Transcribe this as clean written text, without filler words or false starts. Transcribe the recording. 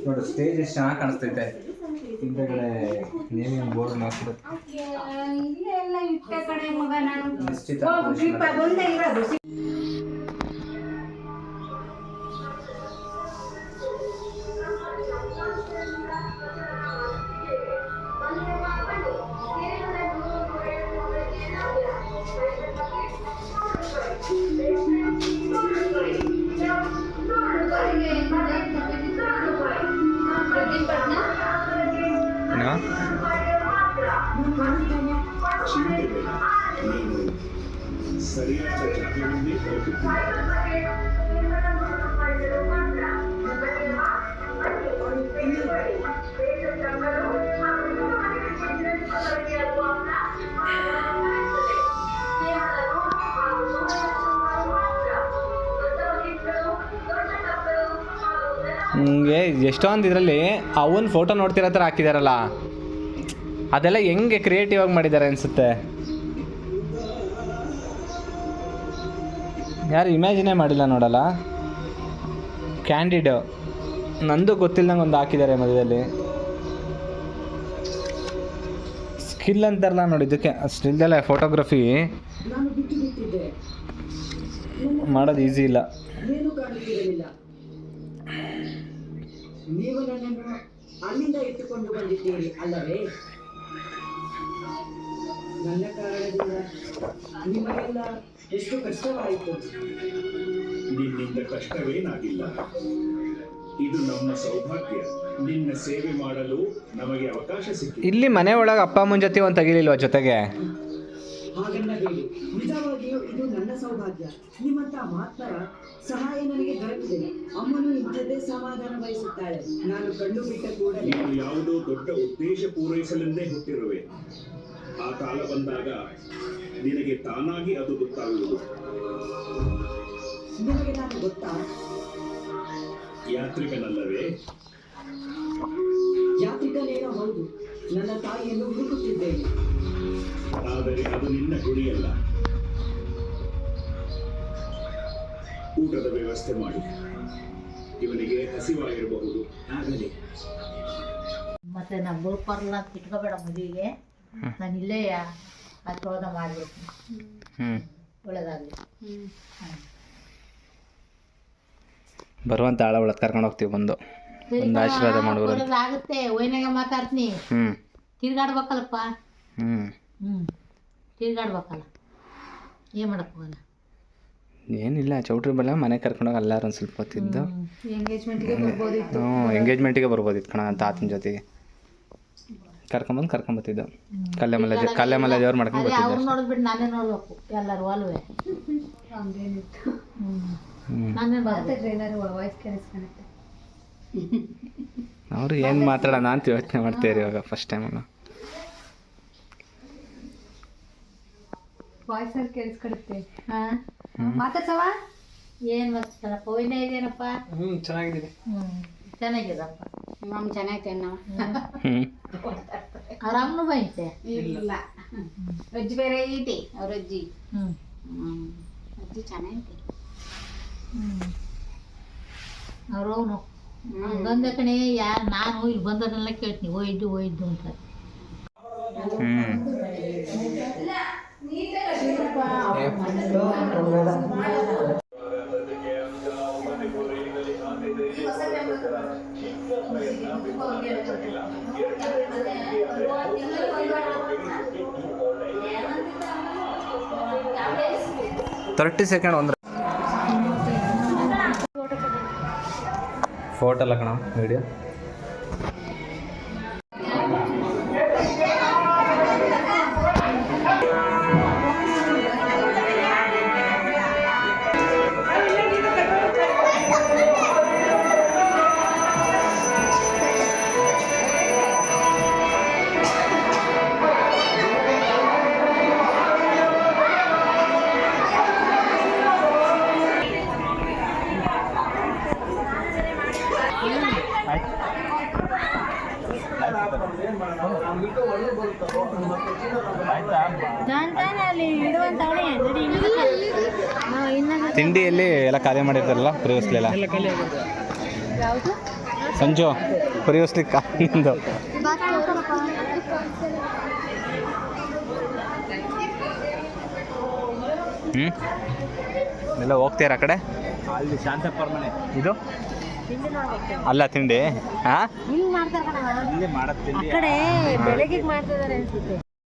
ನೋಡು ಸ್ಟೇಜ್ ಎಷ್ಟು ಚೆನ್ನಾಗಿ ಕಾಣಿಸ್ತೈತೆ. ಹಿಂದೆಗಡೆ ನೇಮಿಂಗ್ ಬೋರ್ಡ್ ಹಾಕಿರುತ್ತೆ. ಎಲ್ಲ ಇಟ್ಟ ಕಡೆ ಮಗ ನಾನು ನಿಶ್ಚಿತ ಬಂದೇ ಇರೋದು. ನಿಮಗೆ ಎಷ್ಟೊಂದು ಇದರಲ್ಲಿ ಅವನ ಫೋಟೋ ನೋಡ್ತಿರೋ ಥರ ಹಾಕಿದಾರಲ್ಲ, ಅದೆಲ್ಲ ಹೆಂಗೆ ಕ್ರಿಯೇಟಿವ್ ಆಗಿ ಮಾಡಿದ್ದಾರೆ ಅನಿಸುತ್ತೆ. ಯಾರು ಇಮ್ಯಾಜಿನೇ ಮಾಡಿಲ್ಲ ನೋಡಲ್ಲ. ಕ್ಯಾಂಡಿಡ್ ನಂದು ಗೊತ್ತಿಲ್ಲದಂಗೆ ಒಂದು ಹಾಕಿದ್ದಾರೆ ಮಧ್ಯದಲ್ಲಿ. ಸ್ಕಿಲ್ ಅಂತಾರಲ್ಲ ನೋಡಿ, ಇದಕ್ಕೆ ಅಷ್ಟಿಲ್ದಲ್ಲ ಫೋಟೋಗ್ರಫಿ ಮಾಡೋದು ಈಸಿ ಇಲ್ಲ. ನೀವು ನನ್ನನ್ನು ಅಲ್ಲಿಂದ ಇಟ್ಟುಕೊಂಡು ಬಂದಿದ್ದೀರಿ ಅಲ್ಲವೇ? ನನ್ನ ಕಾರಣದಿಂದ ನಿಮಗೆಲ್ಲ ಎಷ್ಟು ಕಷ್ಟವಾಯಿತು. ನಿನ್ನಿಂದ ಕಷ್ಟವೇನಾಗಿಲ್ಲ. ಇದು ನಮ್ಮ ಸೌಭಾಗ್ಯ. ನಿನ್ನ ಸೇವೆ ಮಾಡಲು ನಮಗೆ ಅವಕಾಶ ಸಿಕ್ಕಿದೆ. ಇಲ್ಲಿ ಮನೆ ಒಳಗೆ ಅಪ್ಪ ಅಮ್ಮನ ಜೊತೆ ಒಂದು ತೆಗಿಲಿಲ್ವ ಜೊತೆಗೆ? ಹಾಗನ್ನಬೇಡಿ, ನಿಜವಾಗಿಯೂ ಇದು ನನ್ನ ಸೌಭಾಗ್ಯ. ನಿಮ್ಮಂತ ಮಾತ್ರ ಸಹಾಯ ನನಗೆ ದೊರಕಿದೆ. ಅಮ್ಮನು ಇಂಥದ್ದೇ ಸಮಾಧಾನ ಬಯಸುತ್ತಾಳೆ. ನಾನು ಕಣ್ಣು ಬಿಟ್ಟ ಕೂಡಲೇ ನೀನು ಯಾವುದೋ ದೊಡ್ಡ ಉದ್ದೇಶ ಪೂರೈಸಲೆಂದೇ ಹುಟ್ಟಿರುವೆ. ಆ ಕಾಲ ಬಂದಾಗ ನಿನಗೆ ತಾನಾಗಿ ಅದು ಗೊತ್ತಾಗುವುದು. ನಿಮಗೆ ನಾನು ಗೊತ್ತಾ? ಯಾತ್ರಿಕನಲ್ಲವೇ? ಯಾತ್ರಿಕನೇನೋ ಹೌದು. ನನ್ನ ತಾಯಿಯನ್ನು ಹುಡುಕುತ್ತಿದ್ದೇನೆ. ಆದರೆ ಅದು ನಿನ್ನ ಗುರಿಯಲ್ಲ. ಊಟದ ವ್ಯವಸ್ಥೆ ಮಾಡಿ. ಇವನಿಗೆ ಹಸಿವಾಗಿರಬಹುದು. ಆಗಲಿ. ಮತ್ತೆ ನಾ ಬರಲ್ಲ ಅಂತ ಇಟ್ಕೋಬೇಡ ಮದುವೆಗೆ. ನಾನು ಇಲ್ಲೇ ಆಶೀರ್ವಾದ ಮಾಡಬೇಕು. ಒಳ್ಳೇದಾಗಲಿ. ಬರುವಂತ ಆಳ ಒಳಗೆ ಕರ್ಕೊಂಡು ಹೋಗ್ತೀವಿ, ಬಂದು ಒಂದು ಆಶೀರ್ವಾದ ಮಾಡೋದು ಆಗುತ್ತೆ. ಒಯ್ನಾಗ ಮಾತಾಡ್ತೀನಿ. ತಿರ್ಗಾಡ್ಬೇಕಲ್ಲಪ್ಪ. ತಿರ್ಗಾಡ್ಬೇಕಲ್ಲ, ಏನು ಮಾಡಕ್ ಹೋಗಲ್ಲ. ಏನಿಲ್ಲ, ಚೌಟ್ರಿ ಬಲ್ಲ ಮನೆ ಕರ್ಕೊಂಡೋಗಿ ಎಲ್ಲಾರು ಒಂದು ಸ್ವಲ್ಪ ಹೊತ್ತಿದ್ದು ಎಂಗೇಜ್ಮೆಂಟ್ಗೆ ಬರ್ಬೋದಿತ್ತು. ಎಂಗೇಜ್ಮೆಂಟಿಗೆ ಬರ್ಬೋದಿತ್ತು ಕಣ. ತಾತನ ಜೊತೆಗೆ ಕರ್ಕೊಂಬತ್ತಿದ್ದು. ಕಲ್ಲೆ ಮಲೆ ದೇವ್ರು ಮಾಡ್ಕೊಂಡು ಬರ್ತಿದ್ದೆ. ಅವ್ರು ನೋಡ್ಬಿಟ್ಟು ನಾನೇ ನೋಡ್ಬೇಕು ಎಲ್ಲರೂ ಅಲ್ವೇ. ನಾನೇ ವಾಯ್ಸ್ ಕೇಳಿಸ್ಕೊಳುತ್ತೆ. ಅವರು ಏನು ಮಾತಾಡೋಣ ಅಂತ ಯೋಚನೆ ಮಾಡ್ತೀರಿ ಇವಾಗ ಫಸ್ಟ್ ಟೈಮ್. ವಾಯ್ಸಲ್ಲಿ ಕೇಳಿಸ್ಕೊಳುತ್ತೆ. ಮಾತಾಡ್ಸವ ಏನು ಮಾತಾಡಪ್ಪ? ಒಯ್ನೇ ಇದೇನಪ್ಪ? ಚೆನ್ನಾಗಿದ್ದೀನಿ. ಚೆನ್ನಾಗಿದಪ್ಪ. ನಮ್ಮ ಚೆನ್ನಾಗೈತೆ ನಾವು. ಆರಾಮ್ನು ಬೈತೆ ಇಲ್ಲ, ಅಜ್ಜಿ ಬೇರೆ ಐತಿ. ಅವ್ರ ಅಜ್ಜಿ ಅಜ್ಜಿ ಚೆನ್ನಾಗೈತಿ. ಅವ್ರವನು ಬಂದ ಕಣೆ. ನಾನು ಇಲ್ಲಿ ಬಂದದನ್ನೆಲ್ಲ ಕೇಳ್ತೀನಿ, ಒಯ್ದು ಅಂತ. ತರ್ಟಿ ಸೆಕೆಂಡ್ ಅಂದ್ರೆ ಫೋಟೋ ಅಲ್ಲ ಕಣ, ವಿಡಿಯೋ. ತಿಂಡಿಯಲ್ಲಿ ಎಲ್ಲ ಕಾರ್ಯ ಮಾಡಿರ್ತಾರಲ್ಲ, ಪ್ರಿಯಸ್ಲೆಲ್ಲ ಸಂಜು ಪರಿಯೋಸ್ಲಿಕ್ಕ ನಿಂದು ಎಲ್ಲ ಹೋಗ್ತೀರ ಆ ಕಡೆ ಅಲ್ಲಿ ಶಾಂತಪ್ಪರ ಮನೆ ಇದು ಅಲ್ಲ ತಿಂಡಿ ಹಾಂ ಇಲ್ಲಿ ಮಾಡತ್ ತಿಂಡಿ ಬೆಳಗ್ಗೆ ಮಾಡ್ತಿದ್ದಾರೆ ಅನ್ಸುತ್ತೆ